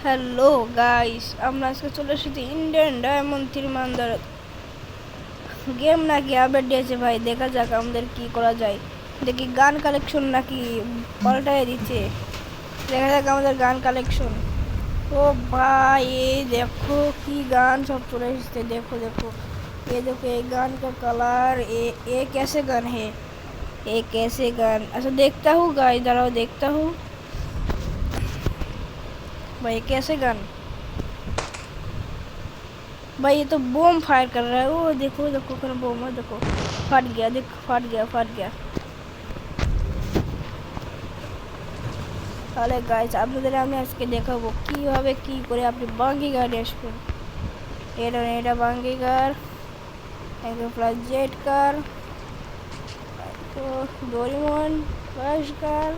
Hello guys, আমরা আজকে চলে এসেছি ইন্ডিয়ান ডায়মন্ড থ্রি মান্দার গেম নাকি আপডেট দিয়েছে ভাই। দেখা যাক আমাদের কি করা যায়। দেখি গান কালেকশন নাকি পাল্টাই দিচ্ছে। দেখা যাক আমাদের গান কালেকশন। ও ভাই, এই দেখো কি গান সব চলে এসেছে। देखो देखो, ये देखो ये गान का कलर। ये कैसे गन है, ये कैसे गन। अच्छा देखता हूँ गाइस, दाঁড়াও देखता हूँ भाई कैसे गन। भाई ये तो बम फायर कर रहा है। वो देखो देखो कर बम है, देखो फट गया, देख फट गया फट गया। তাহলে গাইস আপনাদের আমি আজকে দেখাবো কিভাবে কি করে আপনি বাঙ্গি গাড়ি আসবেন। এটা বাঙ্গি কার, একটা প্লাস জেট কার, তো ডোরেমন ফ্লাশ কার।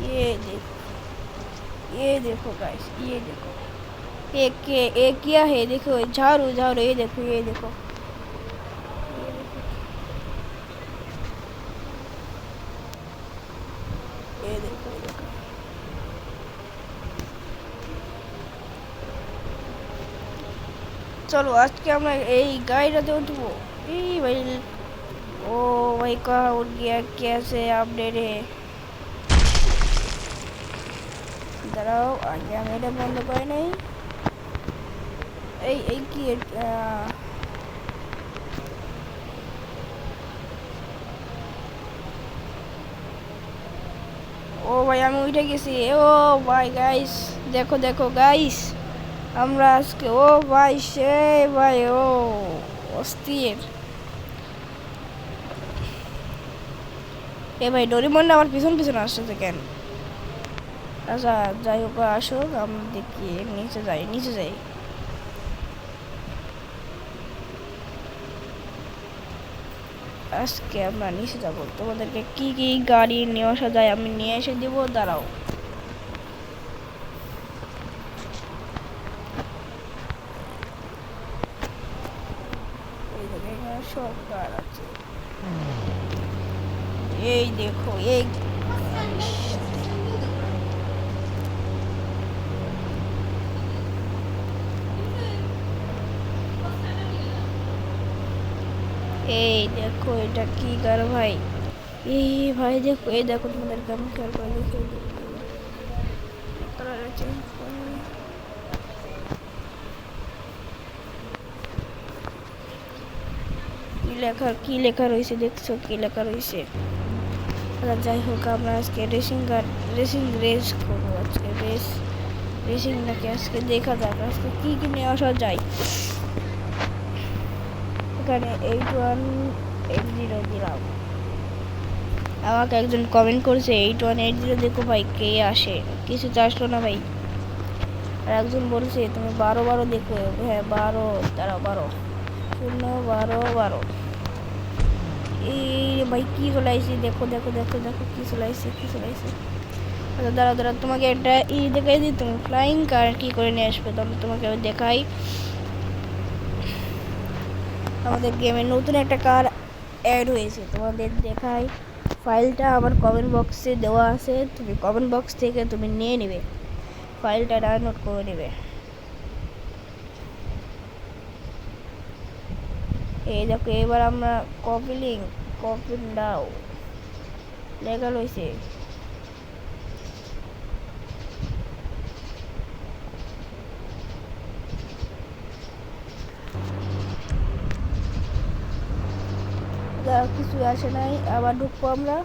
ये देखो, ये देखो गाइस, ये देखो एक क्या है, देखो झाड़ू झाड़ू। ये देखो ये देखो, ये देखो ये देखो। चलो आज के আমরা এই গাড়িটাতে উঠবো। এই ভাই, ओ भाई कहाँ उठ गया, कैसे अपडेट है। দাঁড়াও আগে আমি এটা বন্ধ করে নেই। এই কি ও ভাই আমি উঠে গেছি। ও ভাই গাইস, দেখো দেখো গাইস, আমরা আজকে ও ভাই সে ভাই ও অস্থির। এ ভাই ডোরেমন আমার পিছন পিছন আসছে কেন। আচ্ছা যাই হোক, আসুক আমরা দেখি। নিচে যাই নিচে যাই। আজকে আমরা নিচে যাবো, তোমাদেরকে কি কি গাড়ি নিয়ে আসা যায় আমি নিয়ে এসে দিব। দাঁড়াও সব কার আছে। এই দেখো এই এই দেখো এটা কি কার ভাই। এই ভাই দেখো, এই দেখো তোমাদেরকে আমি খেয়াল করে দেখে কালার চেঞ্জ করে। কি লেখা রয়েছে দেখছো, কি লেখা রয়েছে। আচ্ছা যাই হোক, আমরা আজকে রেসিং রেস করবো। আজকে রেসিং নাকি আজকে দেখা যাক আজকে কি কি নিয়ে আসা যায়। এখানে 8180 দিলাম। আমাকে একজন কমেন্ট করেছে 8180, দেখো ভাই কে আসে, কিছু তো আসলো না ভাই। আর একজন বলছে তুমি 12 দেখো। হ্যাঁ 12, তারা 12 0 12 12। এই ভাই কি চলাইছে, দেখো দেখো দেখো দেখো কি চলাইছে কি চলাইছে। আচ্ছা দাঁড়া দাঁড়া, তোমাকে একটা দেখাই দিই, তুমি ফ্লাইং কার কি করে নিয়ে আসবে। তাহলে তোমাকে আমি দেখাই। আমাদের গেমে নতুন একটা কার অ্যাড হয়েছে, তোমাদের দেখাই। ফাইলটা আমার কমেন্ট বক্সে দেওয়া আছে, তুমি কমেন্ট বক্স থেকে তুমি নিয়ে নেবে, ফাইলটা ডাউনলোড করে নেবে। এই দেখো এবার আমরা কপি দাও লেখা রয়েছে। কিছু আসে নাই, আবার ঢুকবো আমরা।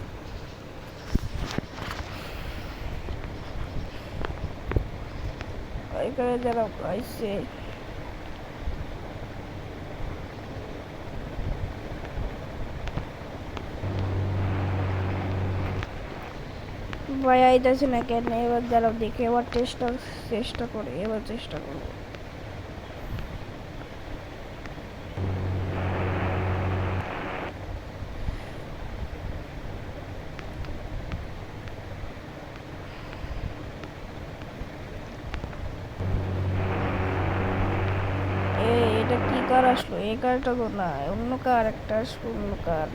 এখানে যারা আসছে ভাই আইতাছে না কেন। এবার যারা দেখে এবার চেষ্টা করে, এবার চেষ্টা করবো। এটা কি কার আসলো, এই কারটা তো না, অন্য কার একটা আসলো, অন্য কার।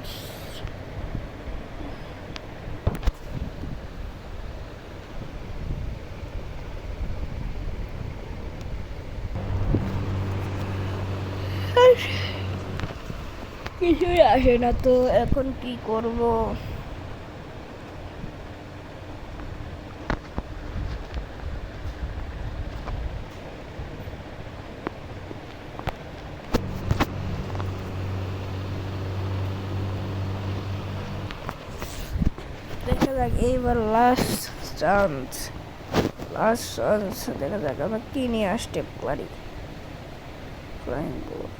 কিছুই আসে না, তো এখন কি করব? দেখা যাক, এইবার লাস্ট চান্স, দেখা যাক আমরা কি নিয়ে আসতে পারি। ফ্লাইং বোট,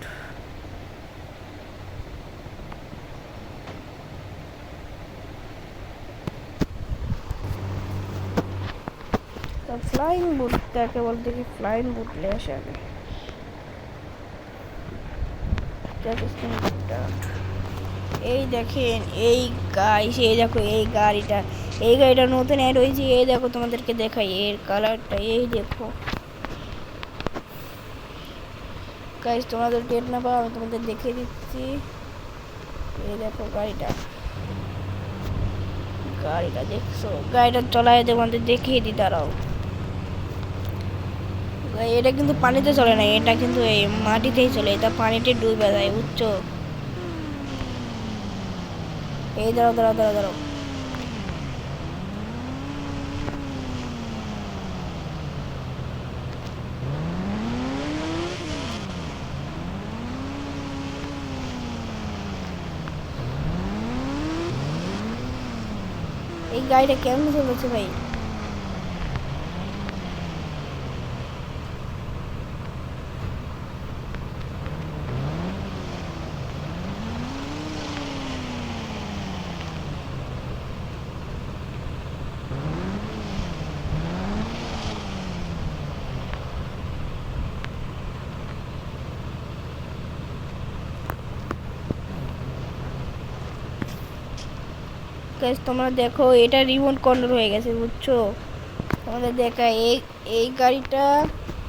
ফ্লাইং বুট কাকে বলতে, কি ফ্লাইং বুট ले আসে আগে। এই দেখেন, এই গাইস, এই দেখো এই গাড়িটা নতুন অ্যাড হয়েছে। এই দেখো তোমাদেরকে দেখাই এর কালারটা, এই দেখো গাইস, তোমাদের টেট না পাও, আমি তোমাদের দেখিয়ে দিচ্ছি। এই দেখো গাড়িটা দেখছো? গাড়িটা চলায় তোমাদের দেখিয়ে দিই, দাঁড়াও। এটা কিন্তু পানিতে চলে না, এটা কিন্তু এই মাটিতেই চলে, এটা পানিতে ডুবে যায়, বুঝছো? এই দাঁড়াও। এই গাড়িটা কেমন চলেছে ভাই? গাইস তোমরা দেখো, এটা রিমোট কন্ট্রোল হয়ে গেছে, বুঝছো? তোমাদের দেখা, এই গাড়িটা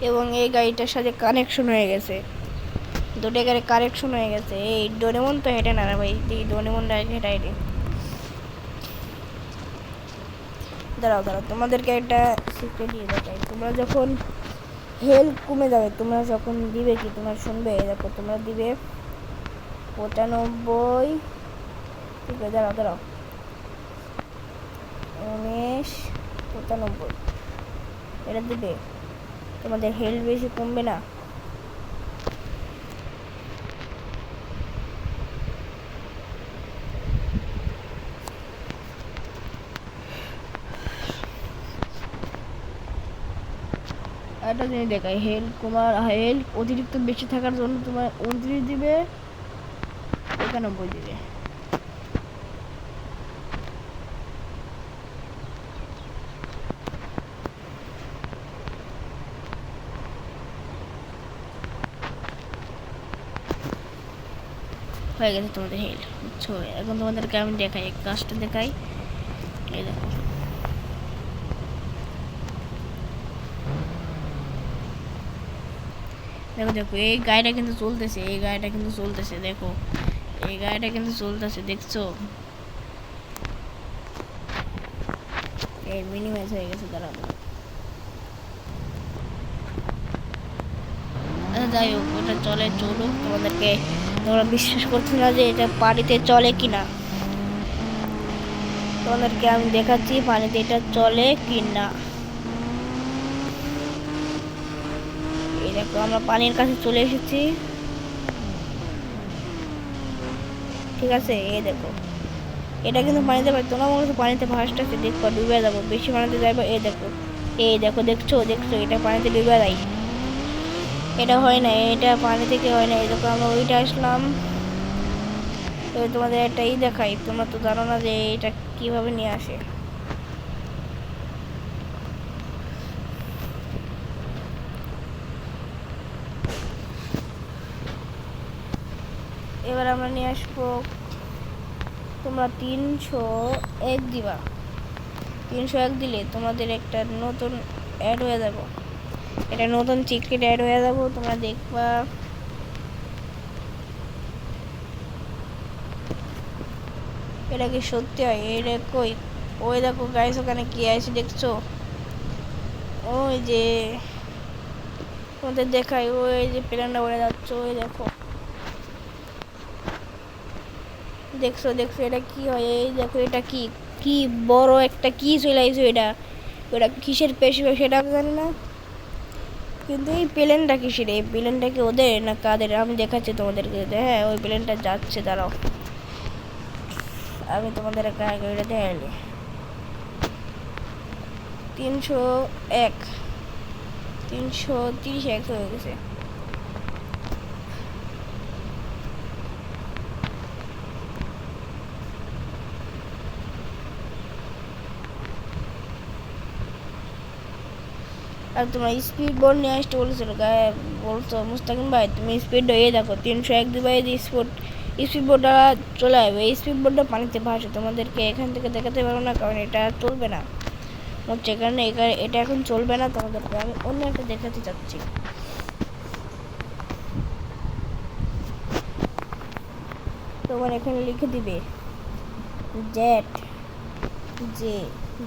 এবং এই গাড়িটার সাথে কানেকশন হয়ে গেছে, দুটো গাড়ি কানেকশন হয়ে গেছে। এই ডোরেমন তো হেঁটে না রে ভাই, এই ডোরেমন হেঁটাই রে। দাঁড়াও তোমাদেরকে একটা সিক্রেট দিয়ে দেখাই। তোমরা যখন হেলথ কমে যাবে, তোমরা যখন দিবে কি, তোমরা শুনবে, দেখো তোমরা দিবে 95, ঠিক আছে, দাঁড়াও 19, 95, এটা দিবে, তোমাদের হেলথ বেশি কমবে না। একটা জিনিস দেখাই, হেলথ অতিরিক্ত বেশি থাকার জন্য তোমার 29 দিবে, 91 দিবে। হয়ে গেছে তোমাদের হেলথ, বুঝছো? এখন তোমাদেরকে আমি দেখাই, কাজটা দেখাই। এই দেখো, এই গাড়িটা কিন্তু চলতেছে, দেখো এই গাড়িটা কিন্তু চলতেছে, দেখছো? এই মিনিমাইজ হয়ে গেছে, দাঁড়াও। আচ্ছা যাই হোক, ওটা চলুক। তোমরা বিশ্বাস করছো না যে এটা পানিতে চলে কিনা, তোমাদেরকে আমি দেখাচ্ছি পানিতে এটা চলে কিনা। এই দেখো, আমরা পানির কাছে চলে এসেছি, ঠিক আছে? এই দেখো, এটা কিন্তু পানিতে, তোমরা মনে হচ্ছে পানিতে ভাসতেছে, দেখো ডুবে যাবো, বেশি পানিতে যাইবো। এই দেখো দেখছো, এটা পানিতে ডুবে যায়, এটা হয় না, এটা পানি থেকে হয় না। এই দেখো, আমরা ওইটা আসলাম। তোমাদের এটাই দেখাই, তোমরা তো জানো না যে এটা কিভাবে নিয়ে আসে। এবার আমরা নিয়ে আসবো, তোমরা 301 দিবা, 301 দিলে তোমাদের একটা নতুন অ্যাড হয়ে যাব, এটা নতুন চিকেট অ্যাড হয়ে যাব, তোমরা দেখবা। এটা কি সত্যি হয়? এটা কই? ওই দেখো গাইস, ওখানে কি আছে দেখছো? ওই যে তোমাদের দেখাই, ওই যে প্লেনটা উড়ে যাচ্ছে, ওই দেখো। দেখছো দেখছো এটা কি হয়? এই দেখো এটা কি, কি বড় একটা কি চলে আইছো। এটা ওটা কিসের পেশি সেটা আমি জানি না, কিন্তু এই প্লেনটা কিসের? এই প্লেনটা কি ওদের না কাদের? আমি দেখাচ্ছি তোমাদেরকে। হ্যাঁ ওই প্লেনটা যাচ্ছে, দাঁড়াও আমি তোমাদের আগে ওইটা দেখাইলি। 301 330 হয়ে গেছে। আর তোমার স্পিড বোর্ড নিয়ে আসতে বলেছিল গায়ে, বলছো মুস্তাকিম ভাই তুমি স্পিড হয়ে দেখো 301 দিবাই স্পিড বোর্ডটা চলে আসবে। এই স্পিড বোর্ডটা পানিতে ভাসে, তোমাদেরকে এখান থেকে দেখাতে পারবো না কারণ এটা চলবে না হচ্ছে, কারণে এটা এখন চলবে না। তোমাদেরকে আমি অন্য একটা দেখাতে চাচ্ছি। তোমার এখানে লিখে দিবে জেট,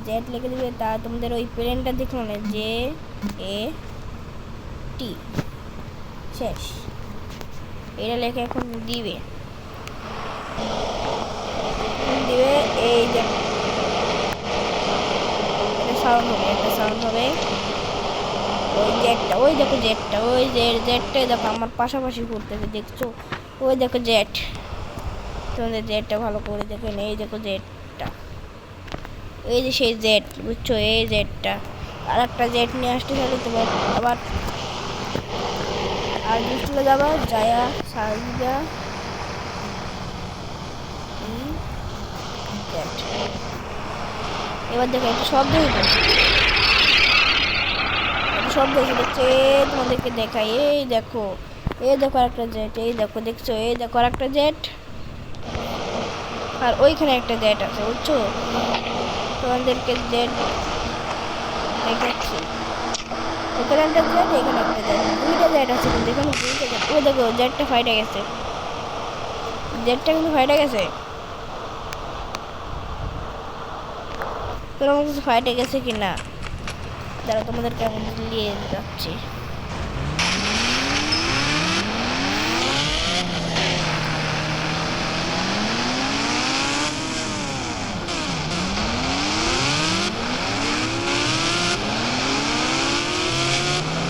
জেট লিখে দিবে। তা তোমাদের ওই প্লেনটা দেখলো না, JAT শেষ, এটা লেখা এখন দিবে। এই যে সাউন্ড হবে, একটা সাউন্ড হবে। ওই জেটটা, ওই দেখো জেটটা, ওই জেটটাই দেখো আমার পাশাপাশি ঘুরতেছে, দেখছো? ওই দেখো জেট, তোমাদের জেটটা ভালো করে দেখে নেই। এই দেখো জেটটা, এই যে সেই জেট, বুঝছো? এই জেটটা আর একটা জেট নিয়ে আসতে চাইলে তোমার আবার আর চলে যাবা, যায়া সাইডা এবার দেখো একটা শব্দ হইতো, শব্দ হয়েছে দেখছো? তোমাদেরকে দেখাই, এই দেখো একটা জেট, এই দেখো দেখছো? এই দেখো আর একটা জেট, আর ওইখানে একটা জেট আছে, বুঝছো? তোমাদেরকে জেট দেখাচ্ছি, ওখানে একটা জেট, এখানে একটা জেট, দুইটা জেট আছে কিন্তু এখানে দুইটা জেট। ও দেখো জেটটা ফাইটে গেছে, জেটটা কিন্তু ফাইটে গেছে। তোমার কাছে ফাইটে গেছে কি না যারা তোমাদেরকে আমি নিয়ে যাচ্ছি।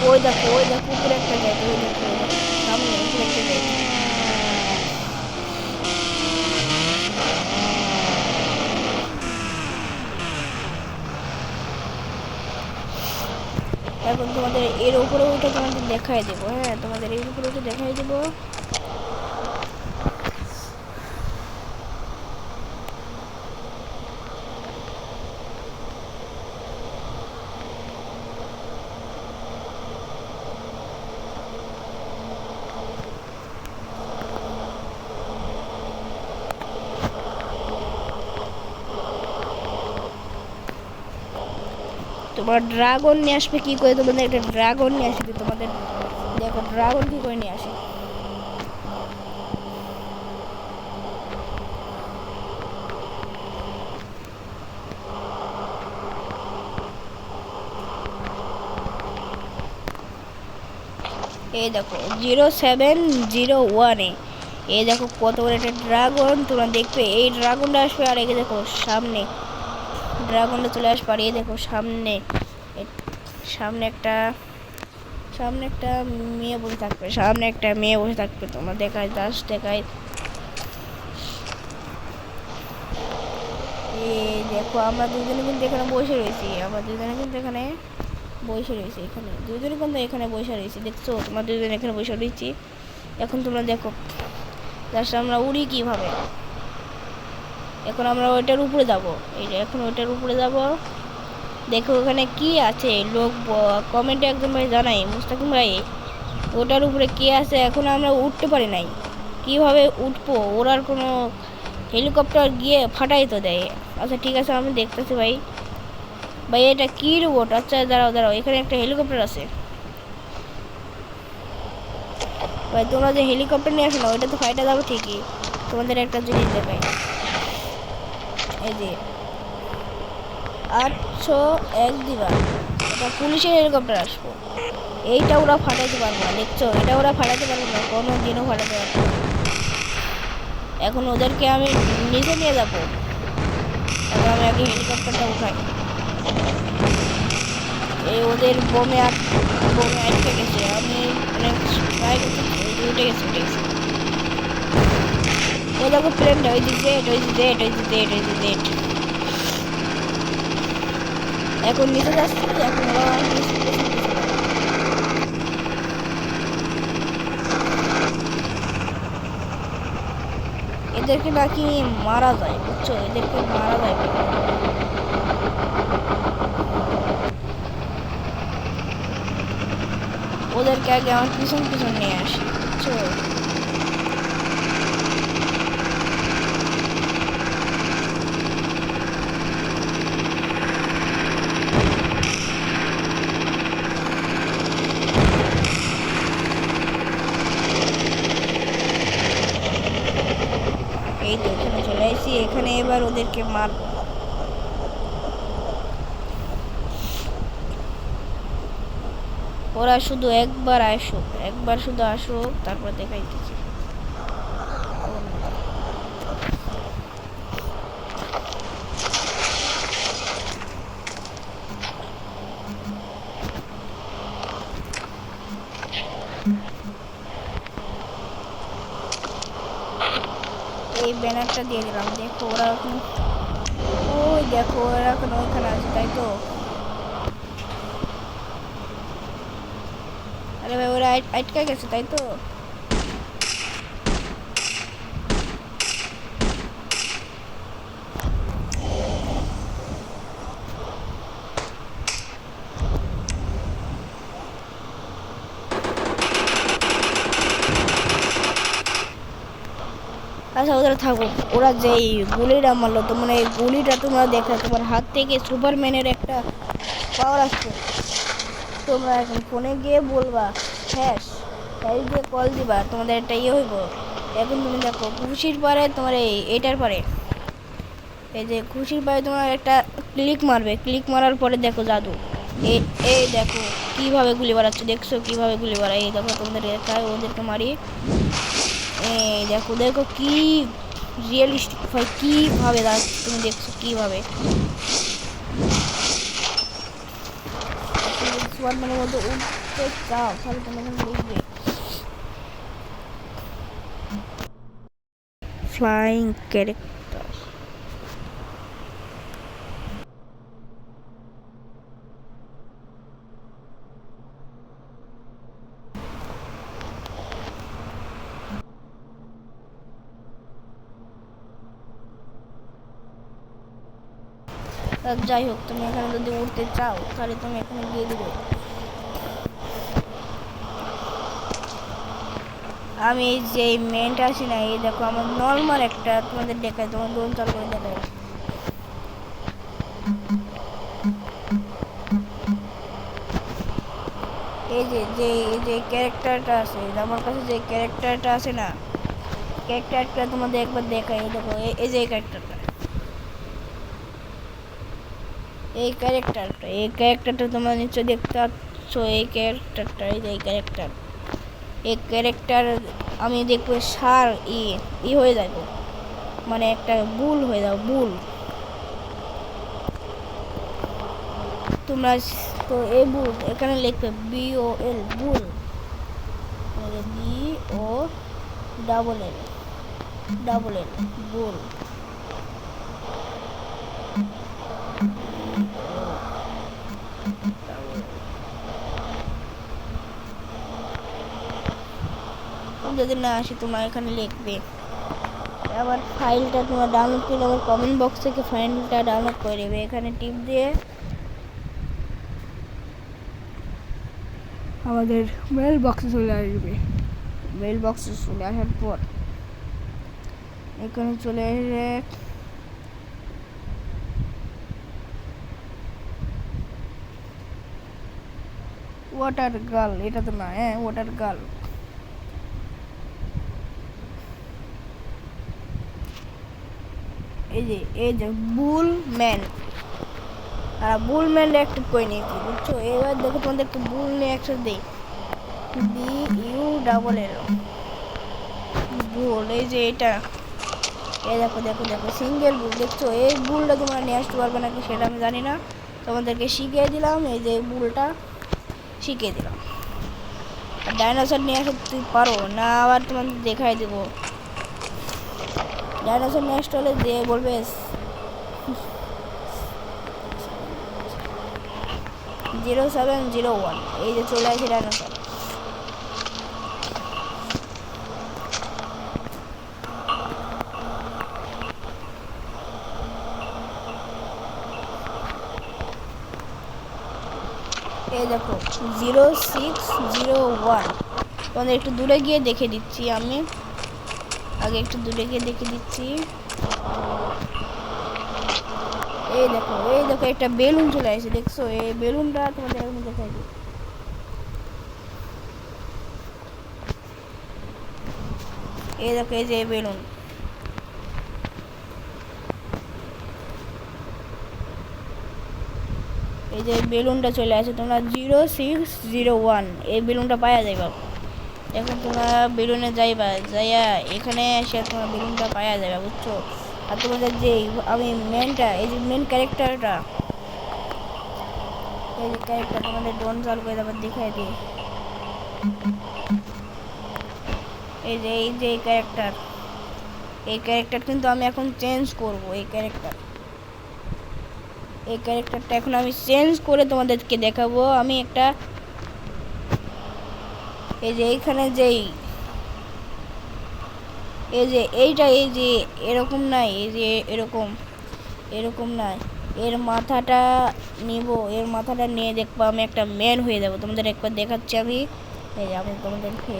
ওই দেখো উপরে একটা জেট, ওই দেখো সামনে উপরে একটা জেট। এখন তোমাদের এর উপরে ওইটা তোমাদের দেখাই দেবো। হ্যাঁ তোমাদের এর উপরে ওইটা দেখাই দেবো। তোমার ড্রাগন নিয়ে আসবে কি করে? তোমাদের একটা ড্রাগন নিয়ে আসবে, তোমাদের দেখো ড্রাগন কি করে নিয়ে আসে। এই দেখো 0701-এ এই দেখো কত বড় একটা ড্রাগন তোমরা দেখবে। এই ড্রাগনটা আসবে আর এই দেখো সামনে ড্রাগনটা চলে আসবে। আর এই দেখো সামনে সামনে একটা মেয়ে বসে থাকবে, সামনে একটা মেয়ে বসে থাকবে। তোমরা দেখায় জাস্ট দেখায়। এই দেখো আমরা দুজনে কিন্তু এখানে বসে রয়েছি, আমরা দুজনে কিন্তু এখানে বসে রয়েছি, এখানে দুজনে কিন্তু এখানে বসে রয়েছি, দেখছো? তোমরা দুজনে এখানে বসে রয়েছি। এখন তোমরা দেখো জাস্ট আমরা উড়ি কিভাবে। এখন আমরা ওইটার উপরে যাব, এই যে এখন ওইটার উপরে যাব। দেখো ওখানে কি আছে, লোক কমেন্টে একদম ভাই জানাই মুস্তাকিম ভাই ওটার উপরে কি আছে। এখন আমরা উঠতে পারি নাই, কিভাবে উঠবো? ওরার কোনো হেলিকপ্টার গিয়ে ফাটাই তো দেয়। আচ্ছা ঠিক আছে আমি দেখতেছি ভাই। ভাই এটা কি রোবট? আচ্ছা দাঁড়াও এখানে একটা হেলিকপ্টার আছে ভাই। তোমরা যে হেলিকপ্টার নিয়ে আসো না, ওইটা তো ফাইটা যাবো ঠিকই। তোমাদের একটা জিনিস দেখাই, এই যে 801 দিবা, এটা পুলিশের হেলিকপ্টার আসবো। এইটা ওরা ফাটাইতে পারবো না, দেখছো? এটা ওরা ফাটাইতে পারবো না, কোনো দিনও ফাটাতে পারবো না। এখন ওদেরকে আমি নিচে নিয়ে যাবো। এখন আমি আগে হেলিকপ্টারটা উঠাই। এই ওদের বোমে আটকে গেছে। আমি অনেক ট্রাই করছি, উঠে গেছে। ওই দেখো প্লেনটা, ওই জেট। এখন নিচে যাচ্ছি। এখন এদেরকে নাকি মারা যায়, বুঝছো? এদেরকে মারা যায়। ওদেরকে আগে আমার পিছন নিয়ে আসি, বুঝছো? এই তো এখানে চলে আসছি। এখানে এবার ওদেরকে মার। ওরা শুধু একবার শুধু আসুক, তারপর দেখাইতেছি। এই ব্যানারটা দিয়ে দিলাম। দেখো ওরা এখন, ওই দেখো ওরা এখন ওইখানে আছে, তাই তো? আরে ভাই, ওরা আটকে গেছে, তাই তো? আচ্ছা ওদের থাকুক। ওরা যেই গুলিটা মারলো, তো মানে এই গুলিটা তোমরা দেখো, তোমার হাত থেকে সুপারম্যানের একটা পাওয়ার আসছে। তোমরা এখন ফোনে গিয়ে বলবা হ্যাশ, তাই দিয়ে কল দিবা, তোমাদের একটা ইয়ে হইব। এখন তুমি দেখো খুশির পরে তোমার এইটার পরে, এই যে খুশির পরে তোমার একটা ক্লিক মারবে। ক্লিক মারার পরে দেখো জাদু। এই দেখো কিভাবে গুলি বাড়াচ্ছে, দেখছো কিভাবে গুলি বাড়ায়? এই দেখো তোমাদের দেখায়, ওদেরকে মারি। এই দেখো কি রিয়েলিস্টিক ভাই, কিভাবে দাঁড়াচ্ছে তুমি দেখছো কিভাবে। সুপারম্যানের মধ্যে উঠতে চাও তাহলে তুমি এখন দেখবে ফ্লাইং ক্যারেক্টার। যাই হোক, তুমি এখানে যদি উঠতে চাও তাহলে তুমি এখানে গিয়ে দিবে। আমি এই যে মেনটা আছি না, এই দেখো আমার নর্মাল একটা তোমাদের দেখায়, তোমার দোল চাল করে দেখায়। এই যে ক্যারেক্টারটা আছে আমার কাছে, যে ক্যারেক্টারটা আছে না, ক্যারেক্টারটা তোমাদের একবার দেখাই। এই দেখো এই যে এই ক্যারেক্টারটা তোমরা নিশ্চয়ই দেখতে পাচ্ছ। এই ক্যারেক্টার আমি দেখবো সার হয়ে যাব, মানে একটা বুল হয়ে যাও, বুল। তোমরা তো এই বুল এখানে লিখবে BOL, বুল। BOL বুল। যদি না আসে তোমরা এখানে লিখবে। আবার ফাইলটা তোমরা ডাউনলোড করলে আবার কমেন্ট বক্স থেকে ফাইলটা ডাউনলোড করে নেবে। এখানে টিপ দিয়ে আমাদের মেল বক্সে চলে আসবে। মেল বক্সে চলে আসার পর এখানে চলে এসে ওয়াটার গার্ল, এটা তো না, হ্যাঁ ওয়াটার গার্ল। এই যে বুলম্যান, আর বুলম্যান অ্যাক্টিভ করে নিয়েছি, বুঝছো? এবার দেখো তোমাদেরকে বুল নিয়ে একসাথে দেই, BULL বুল। এই যে এটা এই দেখো দেখো দেখো সিঙ্গেল বুল দেখছো। এই বুলটা তোমরা নিয়ে আসতে পারবে নাকি সেটা আমি জানি না, তোমাদেরকে শিখিয়ে দিলাম। এই যে বুলটা শিখিয়ে দিলাম। আর ডাইনোসর নিয়ে আসতে তুই পারো না, আবার তোমাদের দেখাই দেবো। ডাইনোসর নিয়ে আসতে হলে দিয়ে বলবে 0701। এই যে চলে আসে ডাইনোসর। এই দেখো 0601। তোমাদের একটু দূরে গিয়ে দেখে দিচ্ছি আমি, আগে একটু দূরে গিয়ে দেখে দিচ্ছি। এই দেখো একটা বেলুন চলে আসে দেখছো। এই বেলুনটা তোমাদের এখন দেখাই দিই। এই দেখো এই যে বেলুন, এই যে বেলুনটা চলে আসে। তোমরা 0601 এই বেলুনটা পাওয়া যাইবা। এখন তোমরা বেলুনে যাইবা, যাইয়া এখানে এসে তোমরা বেলুনটা পাওয়া যাবে বুঝছো। আর তোমাদের যে আমি মেনটা, এই যে মেন ক্যারেক্টারটা, এই যে ক্যারেক্টার তোমাদের ডোন চালু করে তারপর দেখাই দিই। এই যে এই ক্যারেক্টার কিন্তু আমি এখন চেঞ্জ করব। এই ক্যারেক্টারটা এখন আমি চেঞ্জ করে তোমাদেরকে দেখাবো। আমি একটা এই যে এইখানে যেই এই যে এইটা এই যে এরকম নাই, এই যে এরকম নাই, এর মাথাটা নিব। এর মাথাটা নিয়ে দেখবো আমি একটা ম্যান হয়ে যাব। তোমাদের একবার দেখাচ্ছি আমি। এই যে আমি তোমাদেরকে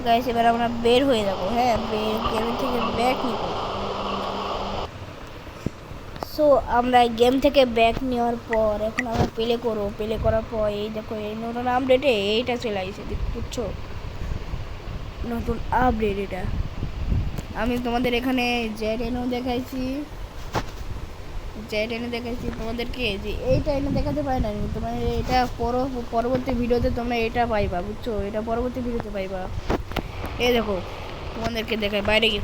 গাইস এবার আমরা বের হয়ে যাব। হ্যাঁ, গেম থেকে ব্যাক নিব। সো আমরা গেম থেকে ব্যাক নেওয়ার পর এখন আমরা প্লে করার পর এই দেখো এই নতুন আপডেটে এইটা চলে আসছে বুঝছো, নতুন আপডেট এটা। আমি তোমাদের এখানে জেড এনে দেখাইছি তোমাদেরকে, যে এইটা এনে দেখাতে পারি না তোমার। এটা পরবর্তী ভিডিওতে তোমরা এটা পাইবা বুঝছো, এটা পরবর্তী ভিডিওতে পাইবা। এই দেখো তোমাদেরকে দেখাই, বাইরে গিয়ে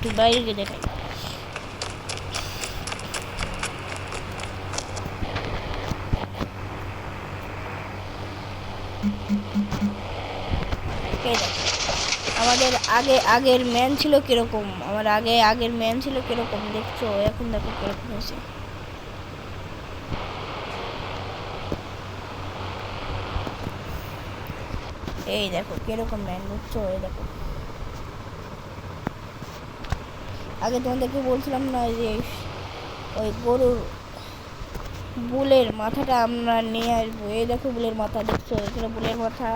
দেখাই। আমাদের আগের ম্যান ছিল কিরকম, আগের ম্যান ছিল কিরকম দেখছো, এখন দেখো কিরকম হয়েছে। এই দেখো কিরকম ম্যান বুঝছো। এই দেখো আগে তোমাদেরকে বলছিলাম না যে ওই গরুর বুলের মাথাটা আমরা নিয়ে আসবো। এই দেখো বুলের মাথা দেখছো, এখানে বুলের মাথা,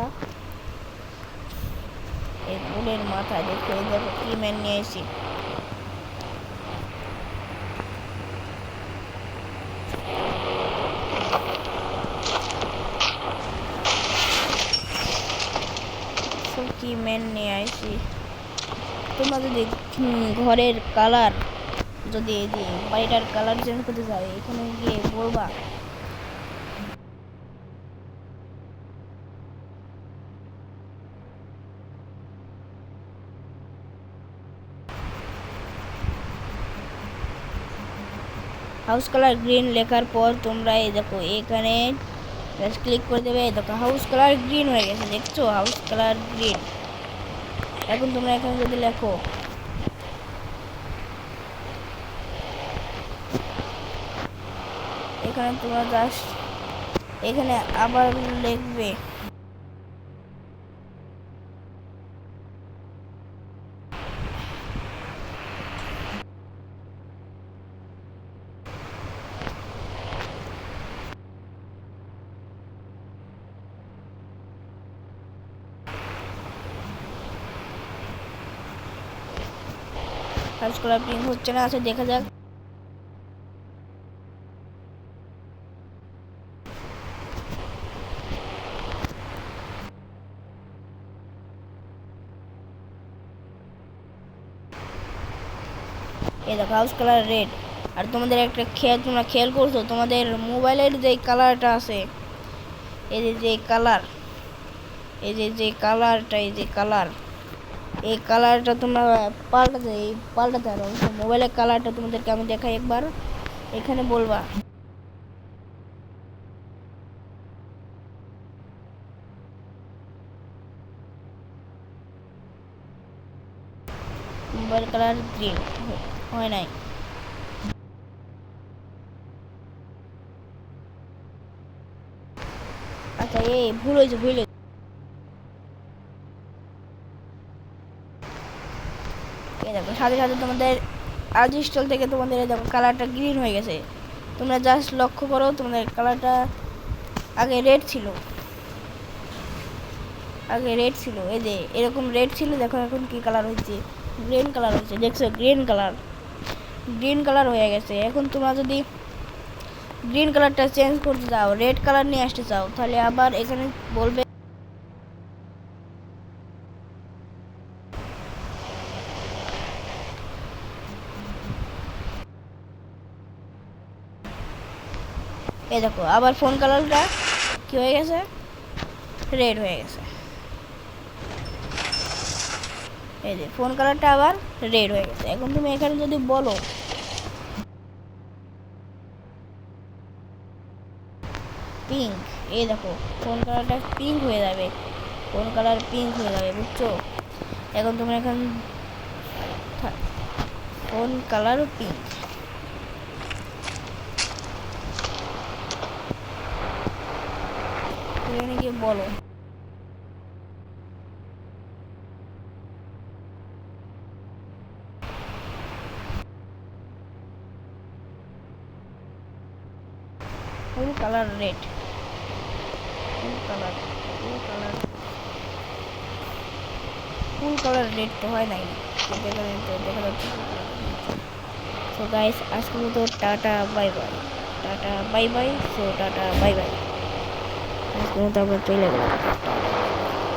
এই বুলের মাথা দেখো। এই দেখো কি ম্যান নিয়ে এসেছি। কি ম্যান নিয়ে আসি। তোমরা যদি ঘরের কালার, যদি এই যে বাড়িটার কালার চেঞ্জ করতে চাই, এখানে গিয়ে বলবা হাউস কালার গ্রিন লেখার পর তোমরা এই দেখো এখানে ক্লিক করে দেবে। দেখো হাউস কালার গ্রিন হয়ে গেছে দেখছো, হাউস কালার গ্রিন। এখন তোমরা এখানে যদি লেখো এখানে তোমরা জাস্ট এখানে আবার লিখবে হাউস কালার গ্রিন হচ্ছে না, আছে দেখা যাক। এই দেখো হাউস কালার রেড। আর তোমাদের একটা তোমরা খেয়াল করছো তোমাদের মোবাইলের যে কালারটা আছে, এই যে কালার, এই যে কালারটা, এই যে কালার, এই কালারটা তোমরা পাল্টাতে পারো। মোবাইলের কালারটা তোমাদেরকে আমি দেখাই একবার, এখানে বলবা মোবাইল কালার গ্রিন হয় নাই। আচ্ছা এই ভুল হয়েছে এই দেখো সাথে সাথে তোমাদের আজ স্টল থেকে তোমাদের দেখো কালারটা গ্রিন হয়ে গেছে। তোমরা জাস্ট লক্ষ্য করো তোমাদের কালারটা আগে রেড ছিল, এই যে এরকম রেড ছিল, দেখো এখন কি কালার হয়েছে, গ্রিন কালার হয়েছে। দেখছো গ্রিন কালার হয়ে গেছে। এখন তোমরা যদি গ্রিন কালারটা চেঞ্জ করতে চাও, রেড কালার নিয়ে আসতে চাও, তাহলে আবার এখানে বলবে এই দেখো আবার ফোন কালারটা কি হয়ে গেছে, রেড হয়ে গেছে। এই যে ফোন কালারটা আবার রেড হয়ে গেছে। এখন তুমি এখানে যদি বলো পিঙ্ক, এই দেখো ফোন কালারটা পিঙ্ক হয়ে যাবে, ফোন কালার পিঙ্ক হয়ে যাবে, বুঝছো? এখন তোমরা এখন ফোন কালার পিঙ্ক, এখানে গিয়ে বলো full colour red, full colour red তো হয় নাই, দেখা যাচ্ছে। সো গাইস আজকের মতো tata bye bye. So tata bye bye, আজকের মতো আমরা চলে গেলাম।